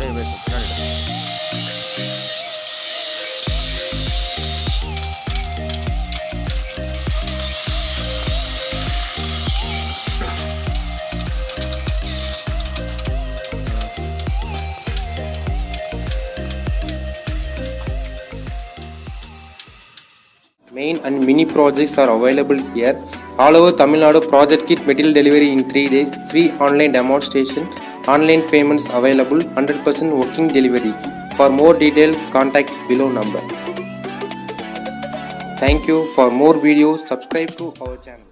Main and mini projects are available here. All over Tamil Nadu, project kit material delivery in 3 days, free online demonstration, online payments available, 100% working delivery. For more details, contact below number. Thank you. For more videos, subscribe to our channel.